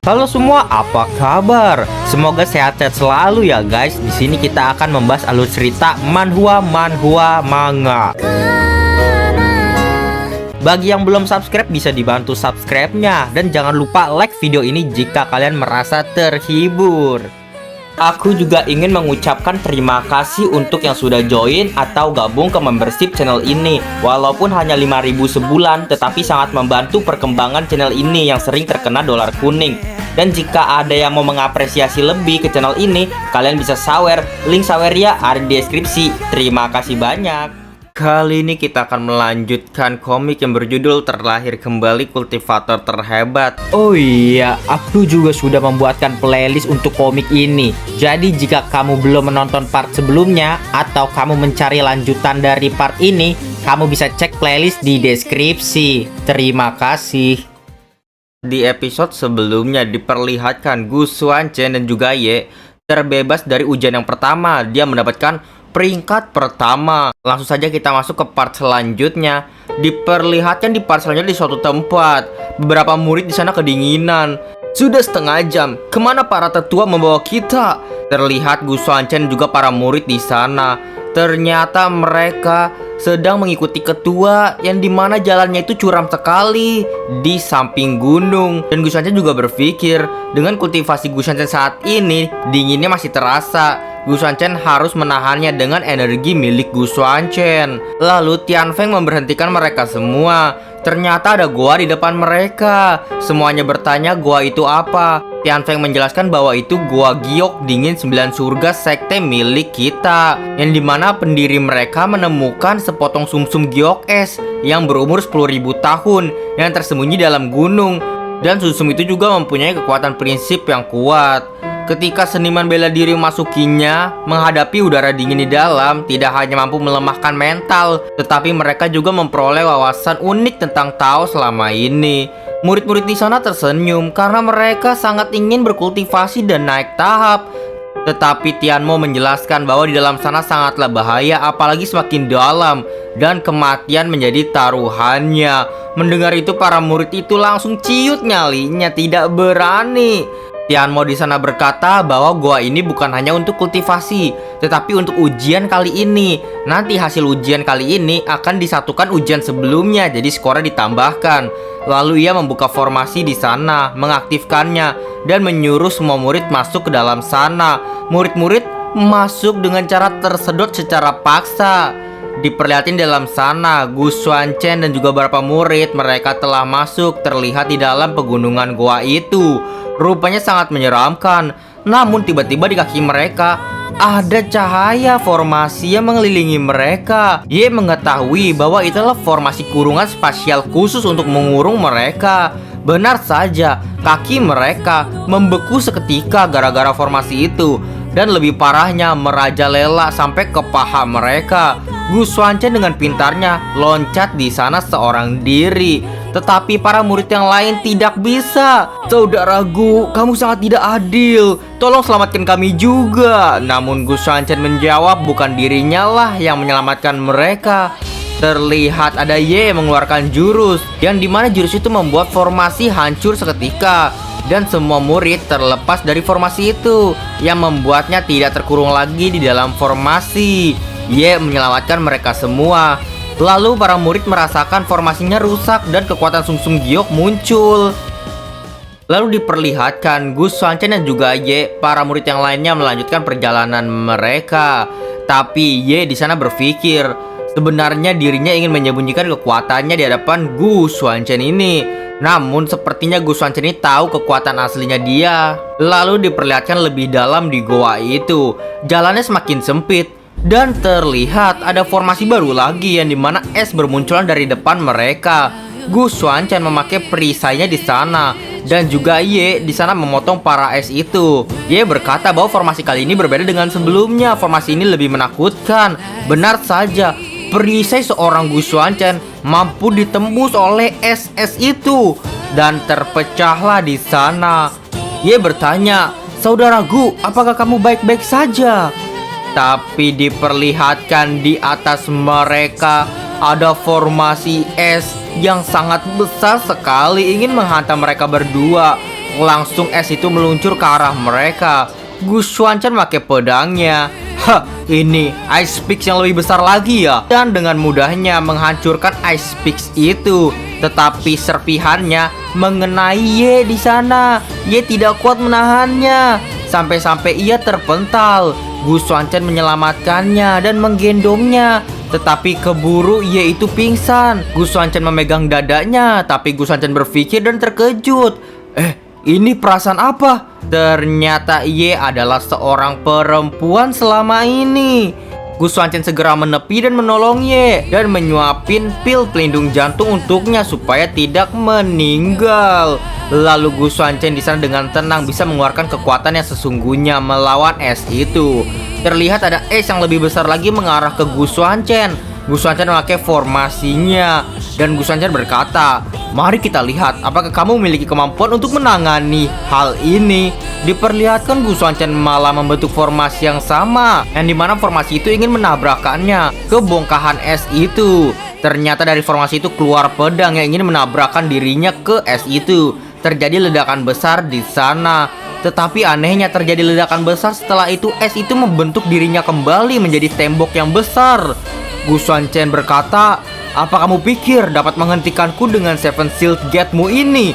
Halo semua, apa kabar? Semoga sehat-sehat selalu ya guys. Di sini kita akan membahas alur cerita manhwa manga. Bagi yang belum subscribe bisa dibantu subscribe-nya dan jangan lupa like video ini jika kalian merasa terhibur. Aku juga ingin mengucapkan terima kasih untuk yang sudah join atau gabung ke membership channel ini. Walaupun hanya 5.000 sebulan, tetapi sangat membantu perkembangan channel ini yang sering terkena dolar kuning. Dan jika ada yang mau mengapresiasi lebih ke channel ini, kalian bisa sawer. Link sawernya ada di deskripsi. Terima kasih banyak. Kali ini kita akan melanjutkan komik yang berjudul Terlahir Kembali Kultivator Terhebat. Oh iya, aku juga sudah membuatkan playlist untuk komik ini. Jadi jika kamu belum menonton part sebelumnya atau kamu mencari lanjutan dari part ini, kamu bisa cek playlist di deskripsi. Terima kasih. Di episode sebelumnya diperlihatkan Gu Xuanchen dan juga Ye terbebas dari ujian yang pertama. Dia mendapatkan peringkat pertama. Langsung saja kita masuk ke part selanjutnya. Diperlihatkan di part selanjutnya di suatu tempat. Beberapa murid di sana kedinginan. Sudah setengah jam. Kemana para tetua membawa kita? Terlihat Gu Xuanchen juga para murid di sana. Ternyata mereka sedang mengikuti ketua yang dimana jalannya itu curam sekali di samping gunung. Dan Gu Xuanchen juga berpikir dengan kultivasi Gu Xuanchen saat ini dinginnya masih terasa. Gu Xuanchen harus menahannya dengan energi milik Gu Xuanchen. Lalu Tian Feng memberhentikan mereka semua. Ternyata ada gua di depan mereka. Semuanya bertanya gua itu apa. Tian Feng menjelaskan bahwa itu gua giok dingin 9 surga sekte milik kita, yang dimana pendiri mereka menemukan sepotong sumsum giok es yang berumur 10.000 tahun yang tersembunyi dalam gunung. Dan sumsum itu juga mempunyai kekuatan prinsip yang kuat. Ketika seniman bela diri memasukinya, menghadapi udara dingin di dalam tidak hanya mampu melemahkan mental, tetapi mereka juga memperoleh wawasan unik tentang Tao selama ini. Murid-murid di sana tersenyum karena mereka sangat ingin berkultivasi dan naik tahap. Tetapi Tianmo menjelaskan bahwa di dalam sana sangatlah bahaya, apalagi semakin dalam, dan kematian menjadi taruhannya. Mendengar itu para murid itu langsung ciut nyalinya, tidak berani. Tianmo di sana berkata bahwa gua ini bukan hanya untuk kultivasi, tetapi untuk ujian kali ini. Nanti hasil ujian kali ini akan disatukan ujian sebelumnya, jadi skornya ditambahkan. Lalu ia membuka formasi di sana, mengaktifkannya, dan menyuruh semua murid masuk ke dalam sana. Murid-murid masuk dengan cara tersedot secara paksa. Diperlihatin dalam sana, Gu Xuanchen dan juga beberapa murid mereka telah masuk, terlihat di dalam pegunungan gua itu. Rupanya sangat menyeramkan. Namun tiba-tiba di kaki mereka ada cahaya formasi yang mengelilingi mereka. Ye mengetahui bahwa itulah formasi kurungan spasial khusus untuk mengurung mereka. Benar saja, kaki mereka membeku seketika gara-gara formasi itu. Dan lebih parahnya, merajalela sampai ke paha mereka. Gu Xuanchen dengan pintarnya loncat di sana seorang diri. Tetapi para murid yang lain tidak bisa. Saudara Gu, kamu sangat tidak adil. Tolong selamatkan kami juga. Namun Gu Xuanchen menjawab bukan dirinya lah yang menyelamatkan mereka. Terlihat ada Ye yang mengeluarkan jurus, yang dimana jurus itu membuat formasi hancur seketika. Dan semua murid terlepas dari formasi itu, yang membuatnya tidak terkurung lagi di dalam formasi. Ye menyelamatkan mereka semua. Lalu para murid merasakan formasinya rusak dan kekuatan sumsum giok muncul. Lalu diperlihatkan Gu Xuanchen dan juga Ye, para murid yang lainnya melanjutkan perjalanan mereka. Tapi Ye di sana berpikir, sebenarnya dirinya ingin menyembunyikan kekuatannya di hadapan Gu Xuanchen ini. Namun sepertinya Gu Xuanchen ini tahu kekuatan aslinya dia. Lalu diperlihatkan lebih dalam di goa itu. Jalannya semakin sempit dan terlihat ada formasi baru lagi yang dimana es bermunculan dari depan mereka. Gu Xuanchen memakai perisainya di sana dan juga Ye di sana memotong para es itu. Ye berkata bahwa formasi kali ini berbeda dengan sebelumnya. Formasi ini lebih menakutkan. Benar saja, perisai seorang Gu Xuanchen mampu ditembus oleh es itu dan terpecahlah di sana. Ye bertanya, "Saudara Gu, apakah kamu baik-baik saja?" Tapi diperlihatkan di atas mereka ada formasi es yang sangat besar sekali ingin menghantam mereka berdua. langsung es itu meluncur ke arah mereka. Gu Xuanchen pakai pedangnya. Hah, ini Ice Pix yang lebih besar lagi ya. Dan dengan mudahnya menghancurkan Ice Pix itu. Tetapi serpihannya mengenai Ye di sana. Ye tidak kuat menahannya. Sampai-sampai ia terpental. Gu Xuanchen menyelamatkannya dan menggendongnya. Tetapi keburu Ye itu pingsan. Gu Xuanchen memegang dadanya. Tapi Gu Xuanchen berpikir dan terkejut. Ini perasaan apa? Ternyata Ye adalah seorang perempuan selama ini. Gu Xuanchen segera menepi dan menolong Ye dan menyuapin pil pelindung jantung untuknya supaya tidak meninggal. Lalu Gu Xuanchen di sana dengan tenang bisa mengeluarkan kekuatan yang sesungguhnya melawan es itu. Terlihat ada es yang lebih besar lagi mengarah ke Gu Xuanchen. Gu Xuanchen memakai formasinya dan Gu Xuanchen berkata, "Mari kita lihat apakah kamu memiliki kemampuan untuk menangani hal ini." Diperlihatkan Gu Xuanchen malah membentuk formasi yang sama, yang dimana formasi itu ingin menabrakkannya ke bongkahan es itu. Ternyata dari formasi itu keluar pedang yang ingin menabrakkan dirinya ke es itu. Terjadi ledakan besar di sana. Tetapi anehnya terjadi ledakan besar setelah itu es itu membentuk dirinya kembali menjadi tembok yang besar. Gu Xuanchen berkata, "Apa kamu pikir dapat menghentikanku dengan Seven Shield Gate-mu ini?"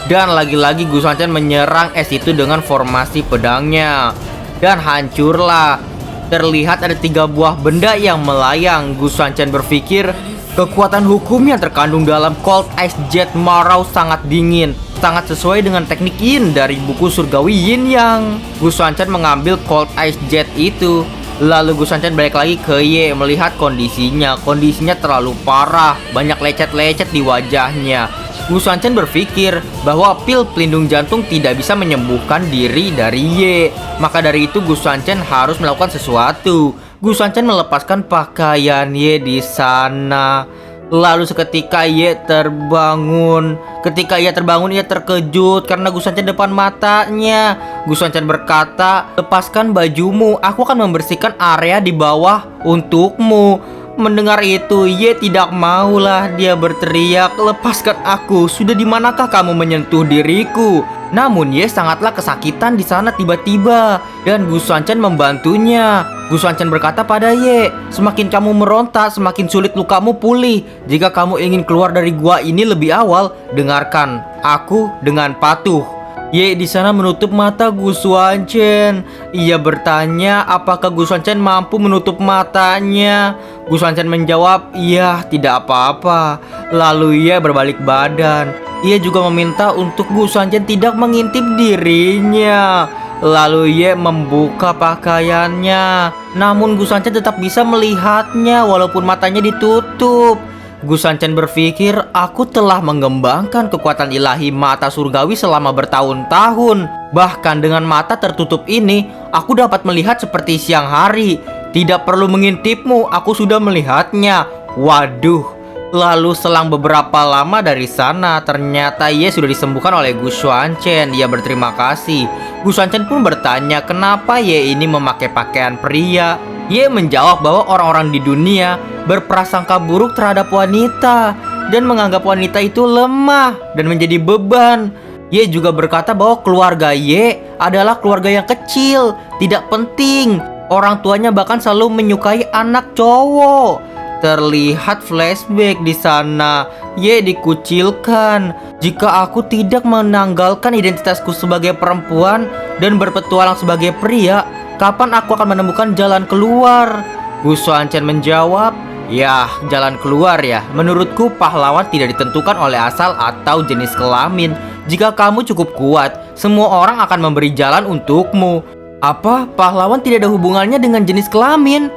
Dan lagi-lagi Gu Xuanchen menyerang es itu dengan formasi pedangnya. Dan hancurlah. Terlihat ada 3 buah benda yang melayang. Gu Xuanchen berpikir, kekuatan hukum yang terkandung dalam Cold Ice Jet Marau sangat dingin. Sangat sesuai dengan teknik Yin dari buku surgawi Yin Yang. Gu Xuanchen mengambil Cold Ice Jet itu. Lalu Gu Xuanchen balik lagi ke Ye melihat kondisinya. Kondisinya terlalu parah, banyak lecet-lecet di wajahnya. Gu Xuanchen berpikir bahwa pil pelindung jantung tidak bisa menyembuhkan diri dari Ye. Maka dari itu Gu Xuanchen harus melakukan sesuatu. Gu Xuanchen melepaskan pakaian Ye di sana. Lalu seketika Ye terbangun. Ketika ia terbangun, ia terkejut karena Gu Xuanchen depan matanya. Gu Xuanchen berkata, "Lepaskan bajumu, aku akan membersihkan area di bawah untukmu." Mendengar itu, Ye tidak maulah. Dia berteriak, "Lepaskan aku, sudah di manakah kamu menyentuh diriku?" Namun Ye sangatlah kesakitan di sana tiba-tiba dan Gu Xuanchen membantunya. Gu Xuanchen berkata pada Ye, "Semakin kamu meronta, semakin sulit lukamu pulih. Jika kamu ingin keluar dari gua ini lebih awal, dengarkan aku dengan patuh." Ye di sana menutup mata Gu Xuanchen. Ia bertanya apakah Gu Xuanchen mampu menutup matanya. Gu Xuanchen menjawab, "Iya, tidak apa-apa." Lalu ia berbalik badan. Ia juga meminta untuk Gu Xuanchen tidak mengintip dirinya. Lalu Ye membuka pakaiannya. Namun Gu Xuanchen tetap bisa melihatnya walaupun matanya ditutup. Gu Xuanchen berpikir, "Aku telah mengembangkan kekuatan ilahi mata surgawi selama bertahun-tahun. Bahkan dengan mata tertutup ini, aku dapat melihat seperti siang hari. Tidak perlu mengintipmu, aku sudah melihatnya." Waduh. Lalu selang beberapa lama dari sana, ternyata Ye sudah disembuhkan oleh Gu Xuanchen. Ia berterima kasih. Gu Xuanchen pun bertanya kenapa Ye ini memakai pakaian pria. Ye menjawab bahwa orang-orang di dunia berprasangka buruk terhadap wanita dan menganggap wanita itu lemah dan menjadi beban. Ye juga berkata bahwa keluarga Ye adalah keluarga yang kecil, tidak penting. Orang tuanya bahkan selalu menyukai anak cowok. Terlihat flashback di sana. Ye dikucilkan. "Jika aku tidak menanggalkan identitasku sebagai perempuan dan berpetualang sebagai pria, kapan aku akan menemukan jalan keluar?" Gu Xuanchen menjawab, "Ya, jalan keluar ya. Menurutku pahlawan tidak ditentukan oleh asal atau jenis kelamin. Jika kamu cukup kuat, semua orang akan memberi jalan untukmu." "Apa? Pahlawan tidak ada hubungannya dengan jenis kelamin?"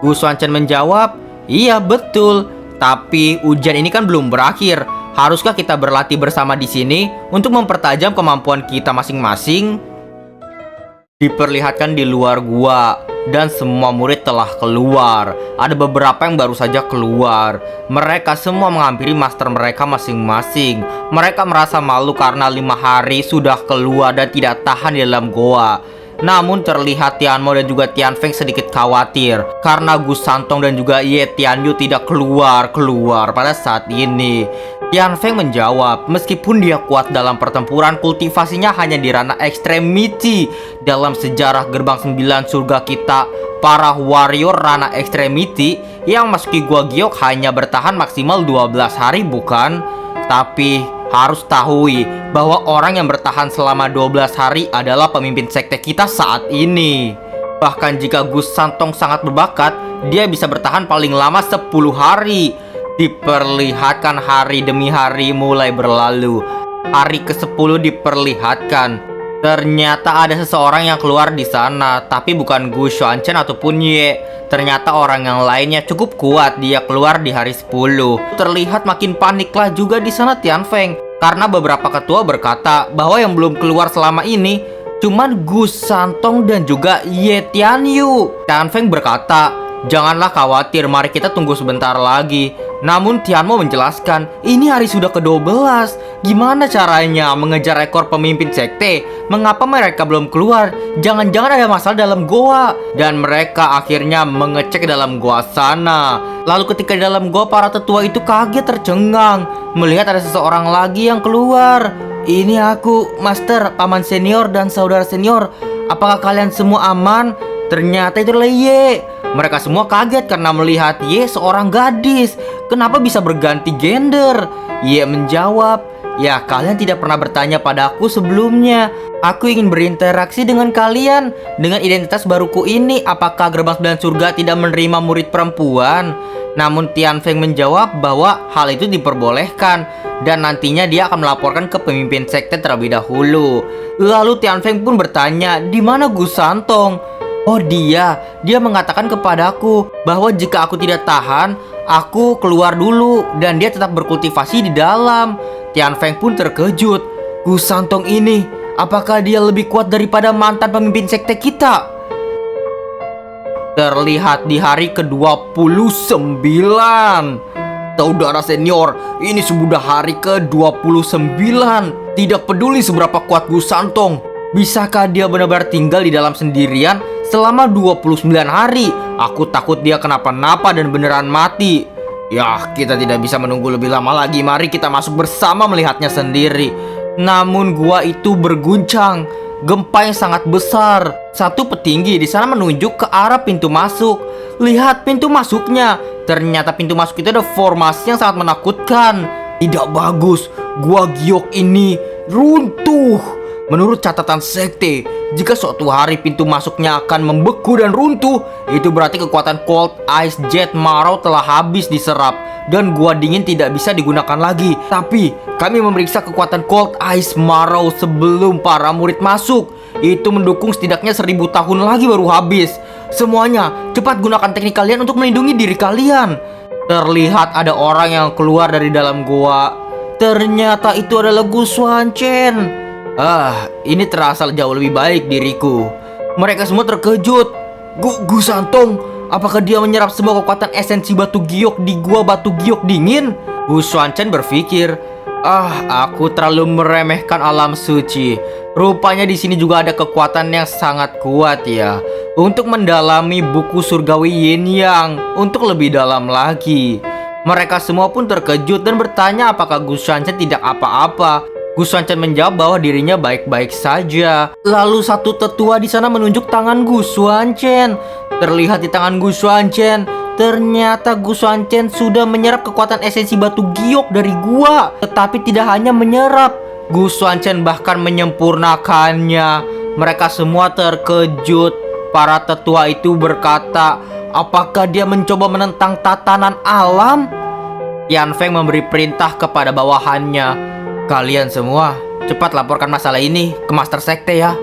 Gu Xuanchen menjawab, "Iya betul, tapi ujian ini kan belum berakhir. Haruskah kita berlatih bersama di sini untuk mempertajam kemampuan kita masing-masing?" Diperlihatkan di luar gua dan semua murid telah keluar. Ada beberapa yang baru saja keluar. Mereka semua menghampiri master mereka masing-masing. Mereka merasa malu karena 5 hari sudah keluar dan tidak tahan di dalam goa. Namun terlihat Tianmo dan juga Tianfeng sedikit khawatir karena Gus Santong dan juga Ye Tianyu tidak keluar pada saat ini. Tianfeng menjawab, meskipun dia kuat dalam pertempuran, kultivasinya hanya di ranah ekstremiti. Dalam sejarah gerbang 9 surga kita, para warrior ranah ekstremiti yang masuki Gua Giok hanya bertahan maksimal 12 hari bukan? Tapi harus tahu bahwa orang yang bertahan selama 12 hari adalah pemimpin sekte kita saat ini. Bahkan jika Gus Santong sangat berbakat, dia bisa bertahan paling lama 10 hari. Diperlihatkan hari demi hari mulai berlalu. Hari ke-10 diperlihatkan. Ternyata ada seseorang yang keluar di sana, tapi bukan Gu Xuanchen ataupun Ye. Ternyata orang yang lainnya cukup kuat, dia keluar di hari 10. Terlihat makin paniklah juga di sana Tianfeng, karena beberapa ketua berkata bahwa yang belum keluar selama ini cuman Gus Santong dan juga Ye Tianyu. Tianfeng berkata, janganlah khawatir, mari kita tunggu sebentar lagi. Namun Tianmo menjelaskan, ini hari sudah ke-12. Gimana caranya mengejar rekor pemimpin sekte? Mengapa mereka belum keluar? Jangan-jangan ada masalah dalam goa. Dan mereka akhirnya mengecek dalam goa sana. Lalu ketika di dalam goa, para tetua itu kaget tercengang melihat ada seseorang lagi yang keluar. Ini aku, Master, paman senior dan saudara senior. Apakah kalian semua aman? Ternyata itu adalah Ye. Mereka semua kaget karena melihat Ye seorang gadis. Kenapa bisa berganti gender? Ye menjawab, ya kalian tidak pernah bertanya padaku sebelumnya. Aku ingin berinteraksi dengan kalian. Dengan identitas baruku ini, apakah gerbang 9 surga tidak menerima murid perempuan? Namun Tianfeng menjawab bahwa hal itu diperbolehkan dan nantinya dia akan melaporkan ke pemimpin sekte terlebih dahulu. Lalu Tianfeng pun bertanya, di mana Gus Santong? Oh dia mengatakan kepadaku bahwa jika aku tidak tahan, aku keluar dulu dan dia tetap berkultivasi di dalam. Tianfeng pun terkejut. Gus Santong ini, apakah dia lebih kuat daripada mantan pemimpin sekte kita? Terlihat di hari ke-29. Saudara senior, ini sudah hari ke-29. Tidak peduli seberapa kuat Gus Santong, bisakah dia benar-benar tinggal di dalam sendirian selama 29 hari? Aku takut dia kenapa-napa dan beneran mati. Ya, kita tidak bisa menunggu lebih lama lagi. Mari kita masuk bersama melihatnya sendiri. Namun gua itu berguncang. Gempa yang sangat besar. Satu petinggi di sana menunjuk ke arah pintu masuk. Lihat pintu masuknya. Ternyata pintu masuk itu ada formasi yang sangat menakutkan. Tidak bagus. Gua Giok ini runtuh. Menurut catatan sekte, jika suatu hari pintu masuknya akan membeku dan runtuh, itu berarti kekuatan Cold Ice Jet Marrow telah habis diserap dan gua dingin tidak bisa digunakan lagi. Tapi kami memeriksa kekuatan Cold Ice Marrow sebelum para murid masuk. Itu mendukung setidaknya 1000 tahun lagi baru habis. Semuanya, cepat gunakan teknik kalian untuk melindungi diri kalian. Terlihat ada orang yang keluar dari dalam gua. Ternyata itu adalah Gu Xuanchen. Ini terasa jauh lebih baik diriku. Mereka semua terkejut. Gu Santong, apakah dia menyerap semua kekuatan esensi batu giok di gua batu giok dingin? Gu Xuanchen berpikir, aku terlalu meremehkan alam suci. Rupanya di sini juga ada kekuatan yang sangat kuat ya. Untuk mendalami buku surgawi Yin Yang untuk lebih dalam lagi. Mereka semua pun terkejut dan bertanya apakah Gu Xuanchen tidak apa-apa. Gu Xuanchen menjawab bahwa dirinya baik-baik saja. Lalu satu tetua di sana menunjuk tangan Gu Xuanchen. Terlihat di tangan Gu Xuanchen, ternyata Gu Xuanchen sudah menyerap kekuatan esensi batu giok dari gua. Tetapi tidak hanya menyerap, Gu Xuanchen bahkan menyempurnakannya. Mereka semua terkejut. Para tetua itu berkata, apakah dia mencoba menentang tatanan alam? Tianfeng memberi perintah kepada bawahannya, kalian semua cepat laporkan masalah ini ke Master Sekte ya.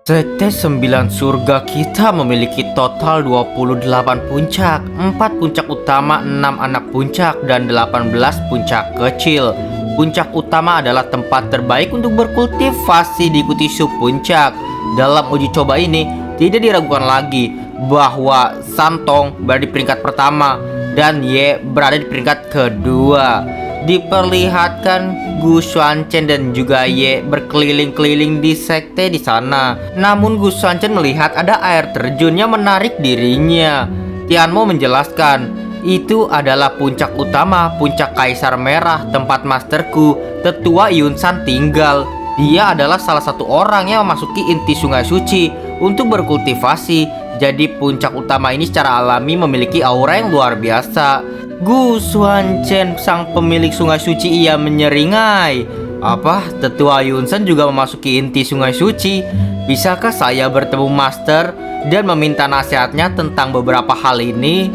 Sekte 9 surga kita memiliki total 28 puncak, 4 puncak utama, 6 anak puncak, dan 18 puncak kecil. Puncak utama adalah tempat terbaik untuk berkultivasi, diikuti sub puncak. Dalam uji coba ini tidak diragukan lagi bahwa Santong berada di peringkat pertama dan Ye berada di peringkat kedua. Diperlihatkan Gu Xuanchen dan juga Ye berkeliling-keliling di sekte di sana. Namun Gu Xuanchen melihat ada air terjun yang menarik dirinya. Tianmo menjelaskan, itu adalah puncak utama, puncak Kaisar Merah, tempat masterku, tetua Yunsan tinggal. Dia adalah salah satu orang yang memasuki inti sungai suci untuk berkultivasi. Jadi puncak utama ini secara alami memiliki aura yang luar biasa. Gu Xuanchen, sang pemilik sungai suci, ia menyeringai. Apa? Tetua Yunsan juga memasuki inti sungai suci? Bisakah saya bertemu master dan meminta nasihatnya tentang beberapa hal ini?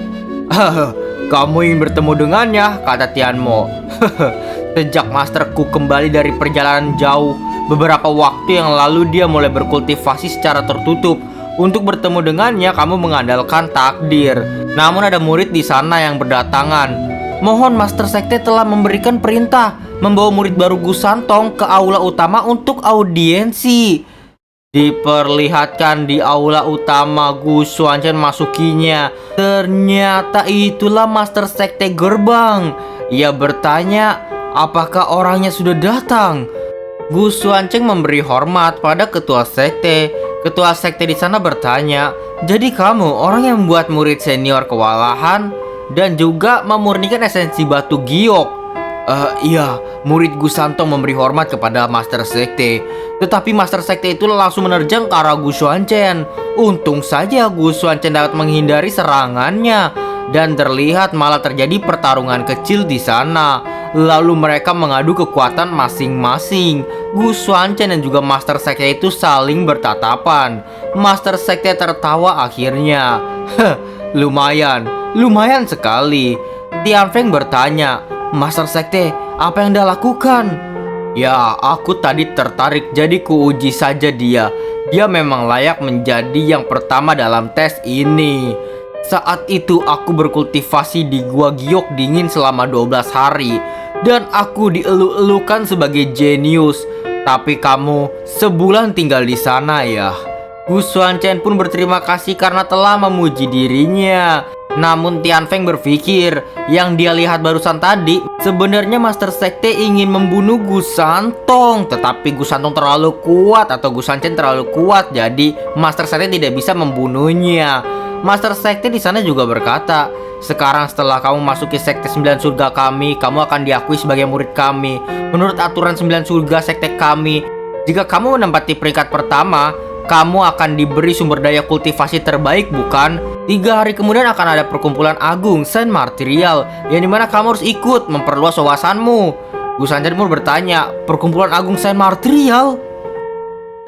Kamu ingin bertemu dengannya, kata Tianmo. Sejak masterku kembali dari perjalanan jauh, beberapa waktu yang lalu dia mulai berkultivasi secara tertutup. Untuk bertemu dengannya, kamu mengandalkan takdir. Namun ada murid di sana yang berdatangan. Mohon Master Sekte telah memberikan perintah membawa murid baru Gu Santong ke aula utama untuk audiensi. Diperlihatkan di aula utama, Gu Xuanchen masukinya. Ternyata itulah Master Sekte Gerbang. Ia bertanya, apakah orangnya sudah datang? Gu Xuanchen memberi hormat pada ketua sekte. Ketua sekte di sana bertanya, jadi kamu orang yang membuat murid senior kewalahan dan juga memurnikan esensi batu giok? Iya, murid Gu Santong memberi hormat kepada Master Sekte. Tetapi Master Sekte itu langsung menerjang ke arah Gu Xuanchen. Untung saja Gu Xuanchen dapat menghindari serangannya. Dan terlihat malah terjadi pertarungan kecil di sana. Lalu mereka mengadu kekuatan masing-masing. Gu Xuanchen dan juga Master Sekte itu saling bertatapan. Master Sekte tertawa akhirnya. Lumayan sekali. Tianfeng bertanya, Master Sekte, apa yang Anda lakukan? Ya, aku tadi tertarik, jadi kuuji saja dia. Dia memang layak menjadi yang pertama dalam tes ini. Saat itu aku berkultivasi di Gua Giok dingin selama 12 hari. Dan aku dielu-elukan sebagai jenius. Tapi kamu sebulan tinggal di sana ya. Gu Xuanchen pun berterima kasih karena telah memuji dirinya. Namun Tianfeng berpikir yang dia lihat barusan tadi, sebenarnya Master Sekte ingin membunuh Gu Santong. Tetapi Gu Santong terlalu kuat atau Gu Xuanchen terlalu kuat, jadi Master Sekte tidak bisa membunuhnya. Master Sekte di sana juga berkata, sekarang setelah kamu masuki sekte 9 surga kami, kamu akan diakui sebagai murid kami. Menurut aturan 9 surga sekte kami, jika kamu menempati peringkat pertama, kamu akan diberi sumber daya kultivasi terbaik, bukan? 3 hari kemudian akan ada perkumpulan agung Saint Martial, yang dimana kamu harus ikut memperluas wawasanmu. Gu Xuanchen pun bertanya, perkumpulan agung Saint Martial?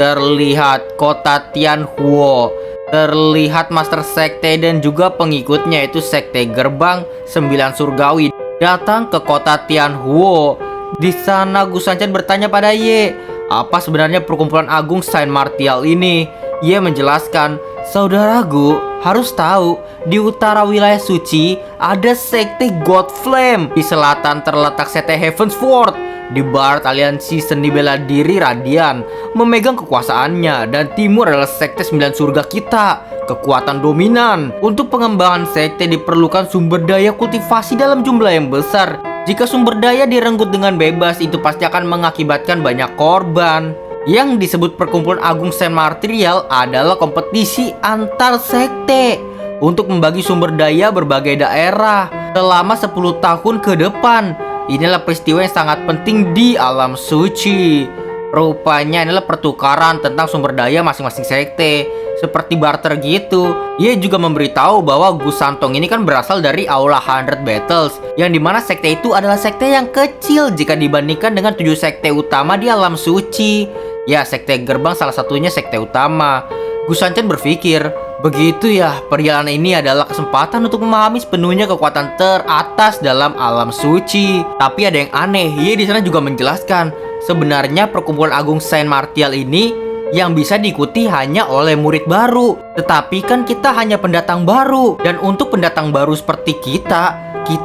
Terlihat kota Tianhuo. Terlihat Master Sekte dan juga pengikutnya, itu Sekte Gerbang 9 Surgawi, datang ke kota Tianhuo. Di sana Gu Xuanchen bertanya pada Ye, apa sebenarnya perkumpulan agung Saint Martial ini? Ye menjelaskan, saudara Gu harus tahu, di utara wilayah suci ada Sekte God Flame. Di selatan terletak Sekte Heavensward. Di barat aliansi seni bela diri Radian memegang kekuasaannya. Dan timur adalah Sekte 9 surga kita, kekuatan dominan. Untuk pengembangan sekte diperlukan sumber daya kultivasi dalam jumlah yang besar. Jika sumber daya direnggut dengan bebas, itu pasti akan mengakibatkan banyak korban. Yang disebut perkumpulan agung Saint Martial adalah kompetisi antar sekte untuk membagi sumber daya berbagai daerah selama 10 tahun ke depan. Inilah peristiwa yang sangat penting di alam suci. Rupanya inilah pertukaran tentang sumber daya masing-masing sekte, seperti barter gitu. Ia juga memberitahu bahwa Gu Santong ini kan berasal dari Aula 100 Battles, yang dimana sekte itu adalah sekte yang kecil jika dibandingkan dengan 7 sekte utama di alam suci. Ya, Sekte Gerbang salah satunya sekte utama. Gu Xuanchen berpikir, begitu ya, perjalanan ini adalah kesempatan untuk memahami sepenuhnya kekuatan teratas dalam alam suci. Tapi ada yang aneh, Ye di sana juga menjelaskan, sebenarnya perkumpulan agung Saint Martial ini yang bisa diikuti hanya oleh murid baru. Tetapi kan kita hanya pendatang baru, dan untuk pendatang baru seperti kita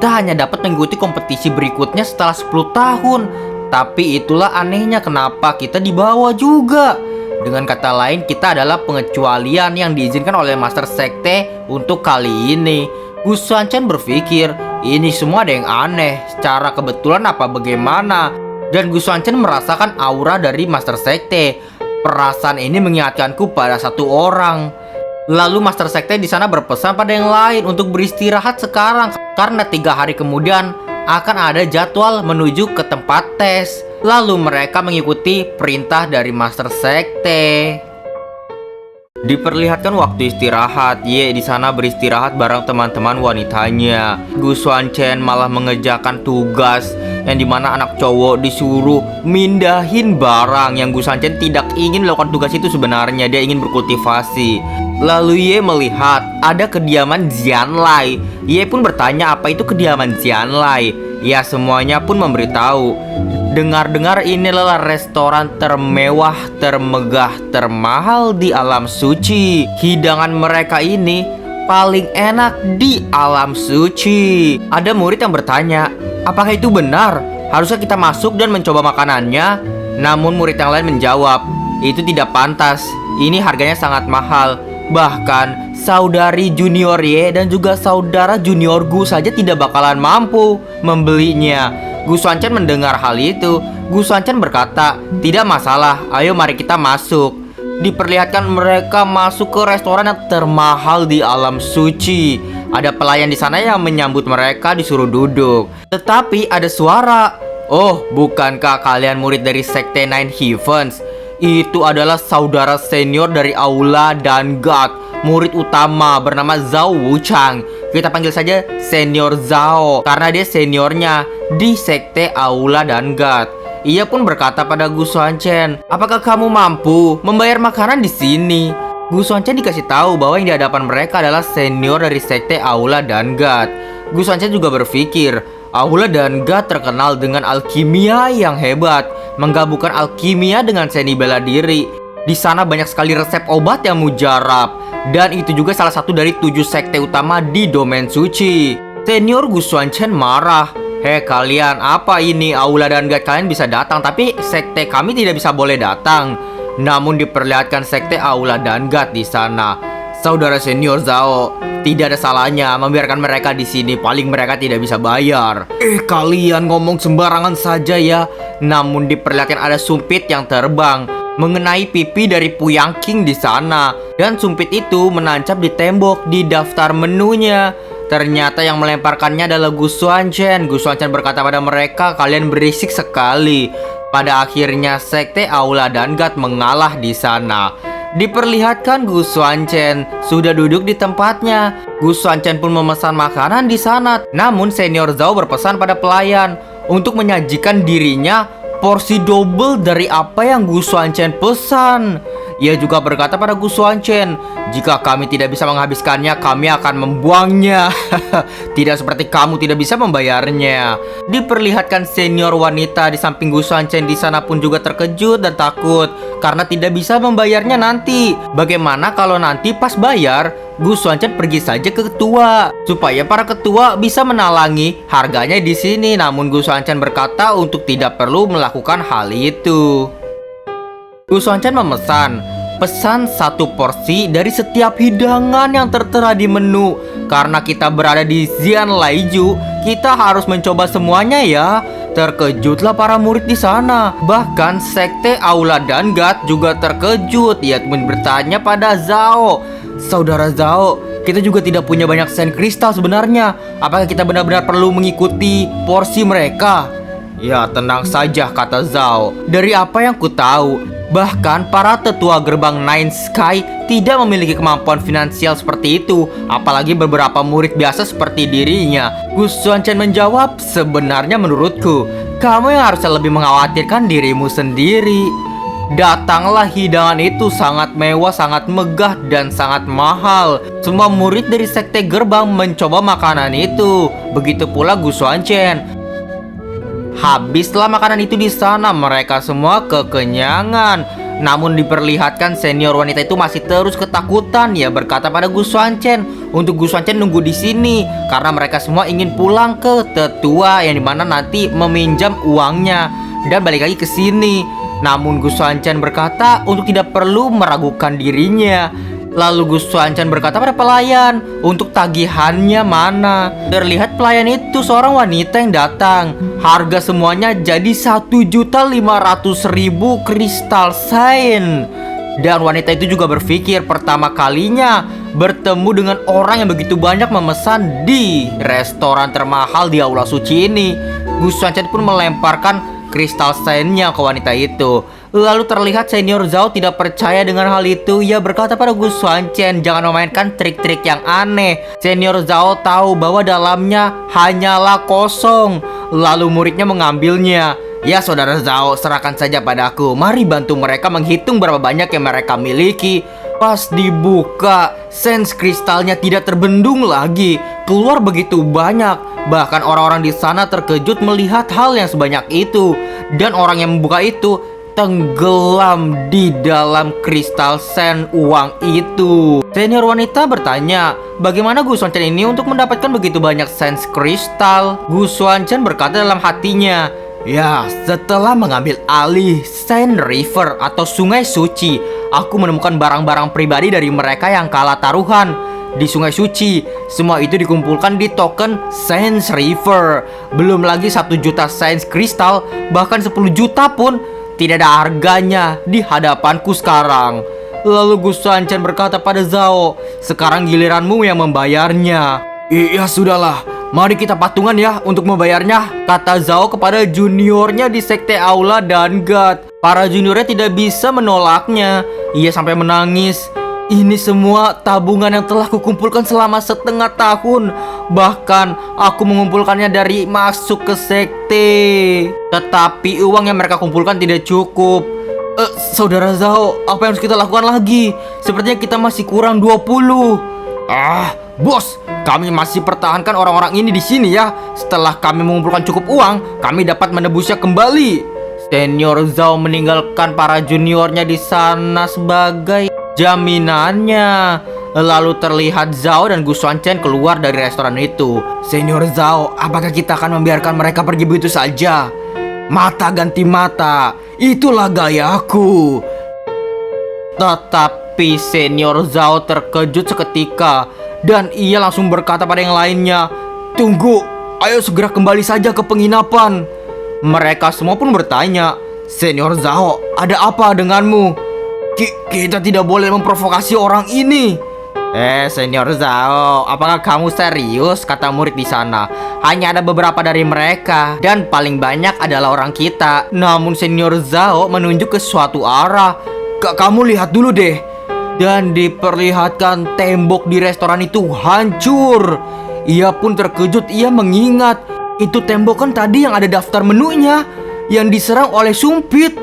hanya dapat mengikuti kompetisi berikutnya setelah 10 tahun. Tapi itulah anehnya kenapa kita dibawa juga. Dengan kata lain, kita adalah pengecualian yang diizinkan oleh Master Sekte untuk kali ini. Gu Xuanchen berpikir, Ini semua ada yang aneh. Secara kebetulan apa bagaimana? Dan Gu Xuanchen merasakan aura dari Master Sekte. Perasaan ini mengingatkanku pada satu orang. Lalu Master Sekte di sana berpesan pada yang lain untuk beristirahat sekarang karena 3 hari kemudian akan ada jadwal menuju ke tempat tes. Lalu mereka mengikuti perintah dari Master Sekte. Diperlihatkan waktu istirahat, Ye di sana beristirahat bareng teman-teman wanitanya. Gu Xuanchen malah mengerjakan tugas yang dimana anak cowok disuruh mindahin barang yang Gu Xuanchen tidak ingin melakukan tugas itu sebenarnya. Dia ingin berkultivasi. Lalu Ye melihat ada kediaman Jianlai. Ye pun bertanya apa itu kediaman Jianlai. Ya semuanya pun memberitahu. Dengar-dengar ini adalah restoran termewah, termegah, termahal di alam suci. Hidangan mereka ini paling enak di alam suci. Ada murid yang bertanya, apakah itu benar? Haruskah kita masuk dan mencoba makanannya? Namun murid yang lain menjawab, itu tidak pantas. Ini harganya sangat mahal. Bahkan saudari junior Ye dan juga saudara junior Gu saja tidak bakalan mampu membelinya. Gu Xuanchen mendengar hal itu. Gu Xuanchen berkata, tidak masalah, ayo mari kita masuk. Diperlihatkan mereka masuk ke restoran yang termahal di alam suci. Ada pelayan di sana yang menyambut mereka disuruh duduk. Tetapi ada suara, oh bukankah kalian murid dari Sekte Nine Heavens? Itu adalah saudara senior dari Aula dan God, murid utama bernama Zhao Wuchang. Kita panggil saja Senior Zhao karena dia seniornya di Sekte Aula dan God. Ia pun berkata pada Gu Xuanchen, apakah kamu mampu membayar makanan di sini? Gu Xuanchen dikasih tahu bahwa yang di hadapan mereka adalah senior dari Sekte Aula dan God. Gu Xuanchen juga berpikir, Aula dan God terkenal dengan alkimia yang hebat, menggabungkan alkimia dengan seni bela diri. Di sana banyak sekali resep obat yang mujarab, dan itu juga salah satu dari 7 sekte utama di domain suci. Senior Gu Xuanchen marah. Hei kalian, apa ini? Aula dan God kalian bisa datang, tapi sekte kami tidak bisa boleh datang. Namun diperlihatkan sekte Aula dan God di sana. Saudara senior Zhao, tidak ada salahnya membiarkan mereka di sini. Paling mereka tidak bisa bayar. Kalian ngomong sembarangan saja ya. Namun diperlihatkan ada sumpit yang terbang mengenai pipi dari Puyang King di sana, dan sumpit itu menancap di tembok di daftar menunya. Ternyata yang melemparkannya adalah Gu Xuanchen. Gu Xuanchen berkata pada mereka, kalian berisik sekali. Pada akhirnya sekte Aula dan God mengalah di sana. Diperlihatkan Gu Xuanchen sudah duduk di tempatnya. Gu Xuanchen pun memesan makanan di sana. Namun senior Zhao berpesan pada pelayan untuk menyajikan dirinya porsi double dari apa yang Gu Xuanchen pesan. Ia juga berkata pada Gu Xuanchen, jika kami tidak bisa menghabiskannya, kami akan membuangnya. Tidak seperti kamu tidak bisa membayarnya. Diperlihatkan senior wanita di samping Gu Xuanchen di sana pun juga terkejut dan takut karena tidak bisa membayarnya nanti. Bagaimana kalau nanti pas bayar, Gu Xuanchen pergi saja ke ketua supaya para ketua bisa menalangi harganya di sini. Namun Gu Xuanchen berkata untuk tidak perlu melakukan hal itu. Gu Xuanchen memesan, pesan 1 porsi dari setiap hidangan yang tertera di menu. Karena kita berada di Jianlaiju, kita harus mencoba semuanya ya. Terkejutlah para murid di sana. Bahkan sekte Aula dan God juga terkejut. Ia pun bertanya pada Zhao, saudara Zhao, kita juga tidak punya banyak sen kristal sebenarnya. Apakah kita benar-benar perlu mengikuti porsi mereka? Ya tenang saja, kata Zhao. Dari apa yang ku tahu, bahkan para tetua gerbang Nine Sky tidak memiliki kemampuan finansial seperti itu, apalagi beberapa murid biasa seperti dirinya. Gu Xuanchen menjawab, sebenarnya menurutku, kamu yang harusnya lebih mengkhawatirkan dirimu sendiri. Datanglah hidangan itu sangat mewah, sangat megah, dan sangat mahal. Semua murid dari sekte gerbang mencoba makanan itu. Begitu pula Gu Xuanchen. Habislah makanan itu di sana, mereka semua kekenyangan. Namun diperlihatkan senior wanita itu masih terus ketakutan. Ia berkata pada Gu Xuanchen untuk Gu Xuanchen nunggu di sini karena mereka semua ingin pulang ke tetua yang dimana nanti meminjam uangnya dan balik lagi ke sini. Namun Gu Xuanchen berkata untuk tidak perlu meragukan dirinya. Lalu Gus Xuanchen berkata pada pelayan untuk tagihannya mana. Terlihat pelayan itu seorang wanita yang datang. Harga semuanya jadi 1.500.000 kristal sain. Dan wanita itu juga berpikir pertama kalinya bertemu dengan orang yang begitu banyak memesan di restoran termahal di aula suci ini. Gus Xuanchen pun melemparkan kristal sainnya ke wanita itu. Lalu terlihat Senior Zhao tidak percaya dengan hal itu. Ia berkata pada Gus Xuanchen jangan memainkan trik-trik yang aneh. Senior Zhao tahu bahwa dalamnya hanyalah kosong. Lalu muridnya mengambilnya. Ya saudara Zhao, serahkan saja padaku. Mari bantu mereka menghitung berapa banyak yang mereka miliki. Pas dibuka, sens kristalnya tidak terbendung lagi. Keluar begitu banyak. Bahkan orang-orang di sana terkejut melihat hal yang sebanyak itu. Dan orang yang membuka itu tenggelam di dalam kristal sen uang itu. Senior wanita bertanya, bagaimana Gus Xuanchen ini untuk mendapatkan begitu banyak sens kristal? Gus Xuanchen berkata dalam hatinya, ya, setelah mengambil alih Sen River atau Sungai Suci, aku menemukan barang-barang pribadi dari mereka yang kalah taruhan di Sungai Suci. Semua itu dikumpulkan di token Sense River. Belum lagi 1 juta Sense Kristal, bahkan 10 juta pun tidak ada harganya di hadapanku sekarang. Lalu Gus Xuanchen berkata pada Zhao, sekarang giliranmu yang membayarnya. Iya sudahlah, mari kita patungan ya untuk membayarnya, kata Zhao kepada juniornya di sekte Aula Dangat. Para juniornya tidak bisa menolaknya. Ia sampai menangis. Ini semua tabungan yang telah kukumpulkan selama setengah tahun. Bahkan aku mengumpulkannya dari masuk ke sekte. Tetapi uang yang mereka kumpulkan tidak cukup. Saudara Zhao, apa yang harus kita lakukan lagi? Sepertinya kita masih kurang 20. Bos, kami masih pertahankan orang-orang ini di sini ya. Setelah kami mengumpulkan cukup uang, kami dapat menebusnya kembali. Senior Zhao meninggalkan para juniornya di sana sebagai jaminannya. Lalu terlihat Zhao dan Gus Xuanchen keluar dari restoran itu. Senior Zhao, apakah kita akan membiarkan mereka pergi begitu saja? Mata ganti mata, itulah gayaku. Tetapi Senior Zhao terkejut seketika dan ia langsung berkata pada yang lainnya, tunggu, ayo segera kembali saja ke penginapan. Mereka semua pun bertanya, Senior Zhao, ada apa denganmu? Kita tidak boleh memprovokasi orang ini. Senior Zhao, apakah kamu serius? Kata murid di sana. Hanya ada beberapa dari mereka dan paling banyak adalah orang kita. Namun Senior Zhao menunjuk ke suatu arah. Kamu lihat dulu deh. Dan diperlihatkan tembok di restoran itu hancur. Ia pun terkejut. Ia mengingat itu tembok kan tadi yang ada daftar menunya yang diserang oleh sumpit.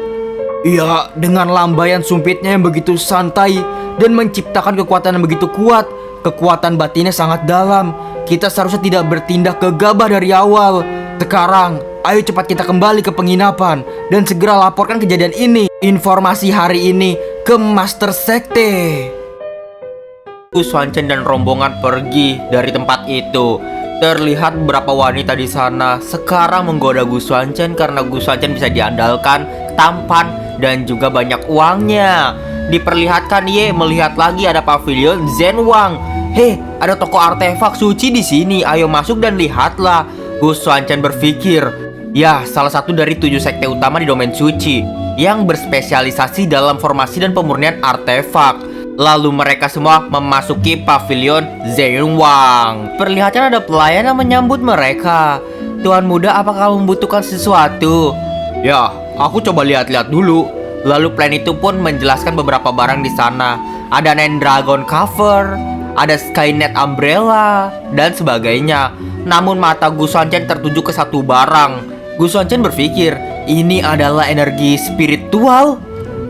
Iya, dengan lambaian sumpitnya yang begitu santai dan menciptakan kekuatan yang begitu kuat. Kekuatan batinnya sangat dalam. Kita seharusnya tidak bertindak gegabah dari awal. Sekarang, ayo cepat kita kembali ke penginapan dan segera laporkan kejadian ini, informasi hari ini, ke Master Sekte. Gus Xuanchen dan rombongan pergi dari tempat itu. Terlihat beberapa wanita di sana sekarang menggoda Gus Xuanchen karena Gus Xuanchen bisa diandalkan, tampan, dan juga banyak uangnya. Diperlihatkan Ye melihat lagi ada pavilion Zen Wang. Hei, ada toko artefak suci di sini. Ayo masuk dan lihatlah. Gus Xuanchen berpikir, ya, salah satu dari 7 sekte utama di domain suci yang berspesialisasi dalam formasi dan pemurnian artefak. Lalu mereka semua memasuki pavilion Zen Wang. Perlihatkan ada pelayan yang menyambut mereka. Tuan muda, apakah kamu membutuhkan sesuatu? Ya, aku coba lihat-lihat dulu. Lalu pelayan itu pun menjelaskan beberapa barang di sana. Ada Nine Dragon Cover, ada Skynet Umbrella, dan sebagainya. Namun mata Gus Xuanchen tertuju ke satu barang. Gus Xuanchen berpikir, ini adalah energi spiritual.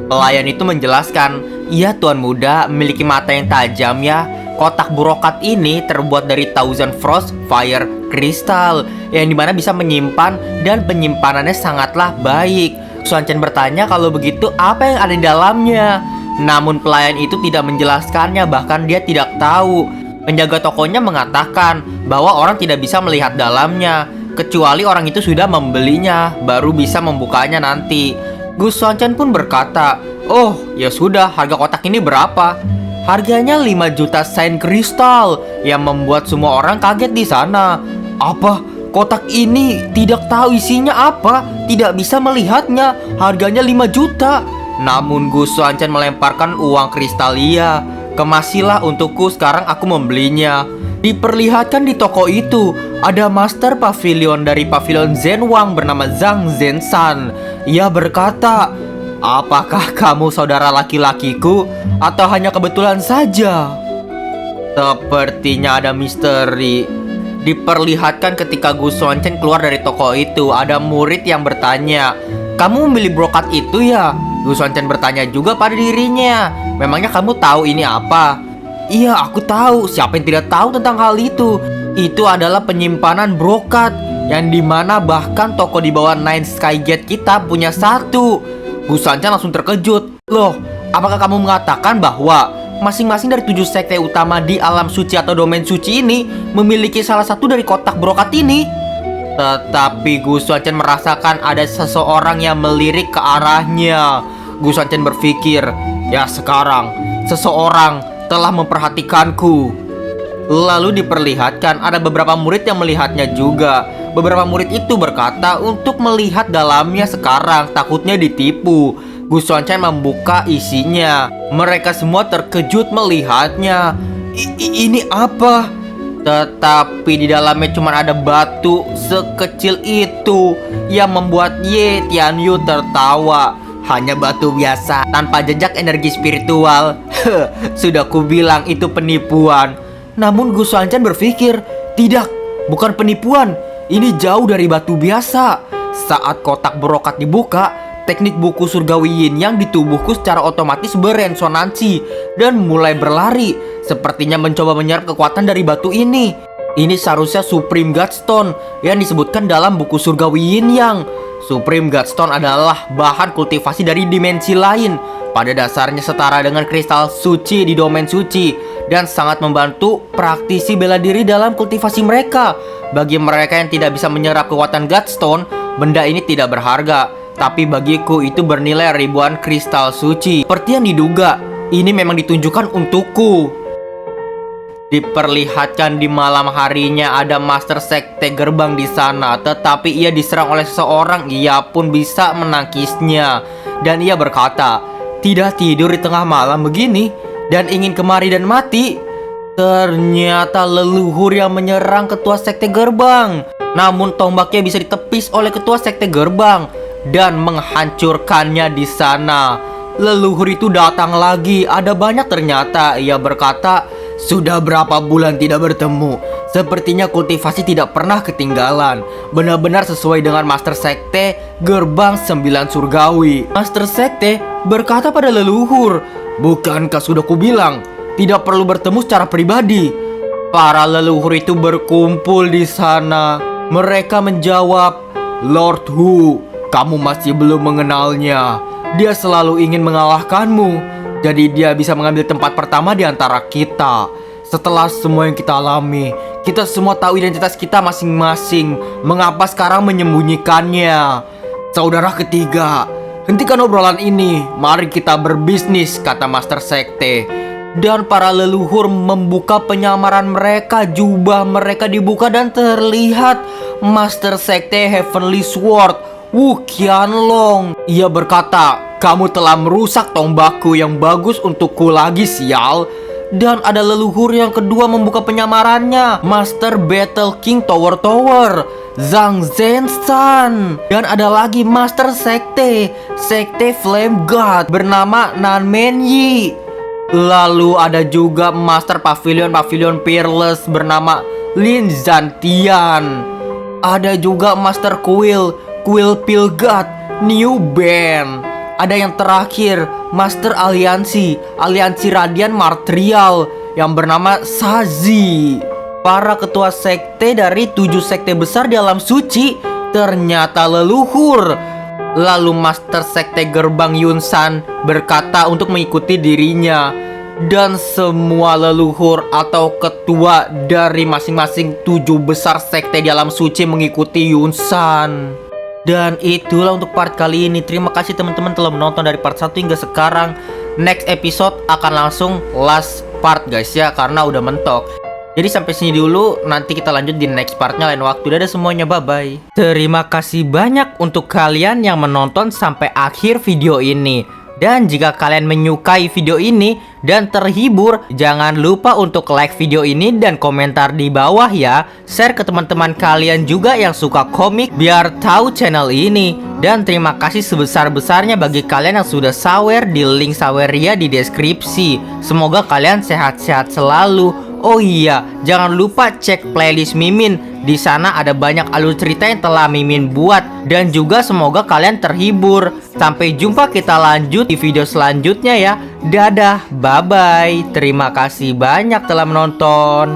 Pelayan itu menjelaskan, iya tuan muda, memiliki mata yang tajam ya. Kotak brokat ini terbuat dari Thousand Frost Fire Crystal, yang dimana bisa menyimpan dan penyimpanannya sangatlah baik. Xuanchen bertanya kalau begitu apa yang ada di dalamnya. Namun pelayan itu tidak menjelaskannya, bahkan dia tidak tahu. Penjaga tokonya mengatakan bahwa orang tidak bisa melihat dalamnya kecuali orang itu sudah membelinya, baru bisa membukanya nanti. Gus Xuanchen pun berkata, oh ya sudah, harga kotak ini berapa? Harganya 5 juta saint kristal yang membuat semua orang kaget di sana. Apa? Kotak ini tidak tahu isinya apa, tidak bisa melihatnya. Harganya 5 juta. Namun Gu Xuanchen melemparkan uang kristalia. Kemasilah untukku, sekarang aku membelinya. Diperlihatkan di toko itu ada master pavilion dari pavilion Zhenwang bernama Zhang Zhenshan. Ia berkata, apakah kamu saudara laki-lakiku atau hanya kebetulan saja? Sepertinya ada misteri. Diperlihatkan ketika Gu Xuanchen keluar dari toko itu, ada murid yang bertanya, kamu membeli brokat itu ya? Gu Xuanchen bertanya juga pada dirinya, memangnya kamu tahu ini apa? Iya, aku tahu. Siapa yang tidak tahu tentang hal itu? Itu adalah penyimpanan brokat, yang dimana bahkan toko di bawah Nine Sky Gate kita punya satu. Gu Xuanchen langsung terkejut. Loh, apakah kamu mengatakan bahwa masing-masing dari 7 sekte utama di alam suci atau domain suci ini memiliki salah satu dari kotak brokat ini? Tetapi Gu Xuanchen merasakan ada seseorang yang melirik ke arahnya. Gu Xuanchen berpikir, ya sekarang seseorang telah memperhatikanku. Lalu diperlihatkan ada beberapa murid yang melihatnya juga. Beberapa murid itu berkata untuk melihat dalamnya sekarang, takutnya ditipu. Gu Xuanchen membuka isinya. Mereka semua terkejut melihatnya. Ini apa? Tetapi di dalamnya cuma ada batu sekecil itu yang membuat Ye Tianyu tertawa. Hanya batu biasa tanpa jejak energi spiritual. Sudah kubilang itu penipuan. Namun Gu Xuanchen berpikir, tidak, bukan penipuan. Ini jauh dari batu biasa. Saat kotak brokat dibuka, teknik buku surgawi yin yang di tubuhku secara otomatis beresonansi dan mulai berlari. Sepertinya mencoba menyerap kekuatan dari batu ini. Ini seharusnya Supreme Godstone yang disebutkan dalam buku surgawi yin yang. Supreme Godstone adalah bahan kultivasi dari dimensi lain. Pada dasarnya setara dengan kristal suci di domain suci dan sangat membantu praktisi bela diri dalam kultivasi mereka. Bagi mereka yang tidak bisa menyerap kekuatan Godstone, benda ini tidak berharga. Tapi bagiku itu bernilai ribuan kristal suci. Seperti yang diduga, ini memang ditunjukkan untukku. Diperlihatkan di malam harinya ada master sekte gerbang di sana, tetapi ia diserang oleh seseorang. Ia pun bisa menangkisnya dan ia berkata, tidak tidur di tengah malam begini dan ingin kemari dan mati. Ternyata leluhur yang menyerang ketua sekte gerbang. Namun tombaknya bisa ditepis oleh ketua sekte gerbang dan menghancurkannya di sana. Leluhur itu datang lagi, ada banyak ternyata. Ia berkata, sudah berapa bulan tidak bertemu. Sepertinya kultivasi tidak pernah ketinggalan. Benar-benar sesuai dengan Master Sekte Gerbang 9 Surgawi. Master Sekte berkata pada leluhur, bukankah sudah kubilang tidak perlu bertemu secara pribadi? Para leluhur itu berkumpul di sana. Mereka menjawab, Lord Hu, kamu masih belum mengenalnya. Dia selalu ingin mengalahkanmu, jadi dia bisa mengambil tempat pertama di antara kita. Setelah semua yang kita alami, kita semua tahu identitas kita masing-masing. Mengapa sekarang menyembunyikannya? Saudara ketiga, hentikan obrolan ini. Mari kita berbisnis, kata Master Sekte. Dan para leluhur membuka penyamaran mereka. Jubah mereka dibuka dan terlihat Master Sekte Heavenly Sword Wu Qianlong. Ia berkata, kamu telah merusak tombakku yang bagus untukku lagi, sial. Dan ada leluhur yang kedua membuka penyamarannya, Master Battle King Tower Zhang Zhenshan. Dan ada lagi Master Sekte Flame God bernama Nan Menyi. Lalu ada juga Master Pavilion Peerless bernama Lin Zhantian. Ada juga Master Quill Pill God New Band. Ada yang terakhir, Master Aliansi Radian Martrial yang bernama Sazi. Para ketua sekte dari 7 sekte besar di alam suci ternyata leluhur. Lalu Master Sekte Gerbang Yunsan berkata untuk mengikuti dirinya. Dan semua leluhur atau ketua dari masing-masing 7 besar sekte di alam suci mengikuti Yunsan. Dan itulah untuk part kali ini. Terima kasih teman-teman telah menonton dari part 1 hingga sekarang. Next episode akan langsung last part guys ya, karena udah mentok. Jadi sampai sini dulu, nanti kita lanjut di next partnya lain waktu. Dadah semuanya, bye-bye. Terima kasih banyak untuk kalian yang menonton sampai akhir video ini. Dan jika kalian menyukai video ini dan terhibur, jangan lupa untuk like video ini dan komentar di bawah ya. Share ke teman-teman kalian juga yang suka komik biar tahu channel ini. Dan terima kasih sebesar-besarnya bagi kalian yang sudah sawer di link saweria di deskripsi. Semoga kalian sehat-sehat selalu. Oh iya, jangan lupa cek playlist Mimin. Di sana ada banyak alur cerita yang telah Mimin buat. Dan juga semoga kalian terhibur. Sampai jumpa, kita lanjut di video selanjutnya ya. Dadah, bye-bye. Terima kasih banyak telah menonton.